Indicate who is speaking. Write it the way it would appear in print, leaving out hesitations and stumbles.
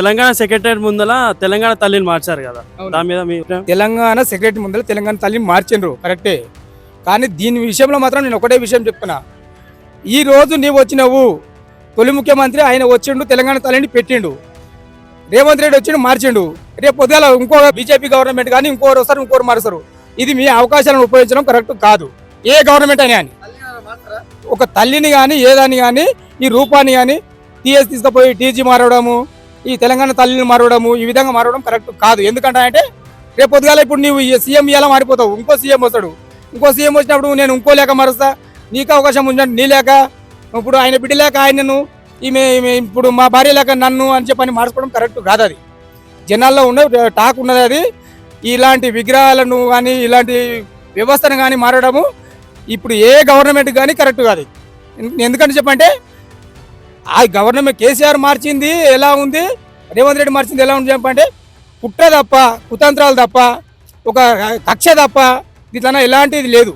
Speaker 1: Telangana secretary ముందల తెలంగాణ తల్లిని మార్చారు కదా, దాని మీద మీ అభిప్రాయం?
Speaker 2: తెలంగాణ సెక్రటరీ ముందర తెలంగాణ తల్లిని మార్చిండ్రు కరెక్టే, కానీ దీని విషయంలో మాత్రం నేను ఒకటే విషయం చెప్తున్నా. ఈ రోజు నీవు వచ్చినవు, తొలి ముఖ్యమంత్రి ఆయన వచ్చిండు, తెలంగాణ తల్లిని పెట్టిండు. రేవంత్ రెడ్డి వచ్చిండు మార్చిండు. రేపు పొద్దుగాల ఇంకో బీజేపీ గవర్నమెంట్ కానీ ఇంకోరు వస్తారు, ఇంకోరు మారుస్తారు. ఇది మీ అవకాశాలను ఉపయోగించడం కరెక్ట్ కాదు. ఏ గవర్నమెంట్ అయినా కానీ ఒక తల్లిని కానీ ఏదాన్ని కానీ ఈ రూపాన్ని కానీ తీసుకుపోయి టీజీ మారడము, ఈ తెలంగాణ తల్లిని మారడము, ఈ విధంగా మారడం కరెక్ట్ కాదు. ఎందుకంటే అంటే రేపు పొద్దుగాల ఇప్పుడు నీవు సీఎం ఇలా మారిపోతావు, ఇంకో సీఎం వస్తాడు. ఇంకో సీఎం వచ్చినప్పుడు నేను ఇంకో లేక మారుస్తా, నీకు అవకాశం ఉందండి, నీ లేక ఇప్పుడు ఆయన బిడ్డ లేక ఆయనను, ఈమె ఇప్పుడు మా భార్య లేక నన్ను అని చెప్పని మార్చుకోవడం కరెక్ట్ కాదు. అది జనాల్లో ఉన్న టాక్ ఉన్నది. అది ఇలాంటి విగ్రహాలను కానీ ఇలాంటి వ్యవస్థను కానీ మారడము ఇప్పుడు ఏ గవర్నమెంట్ కానీ కరెక్ట్ కాదు. ఎందుకంటే చెప్పంటే ఆ గవర్నమెంట్ కేసీఆర్ మార్చింది ఎలా ఉంది, రేవంత్ రెడ్డి మార్చింది ఎలా ఉంది చెప్పంటే కుట్ర తప్ప, కుతంత్రాలు తప్ప, ఒక కక్ష తప్ప ఇట్లా ఎలాంటిది లేదు.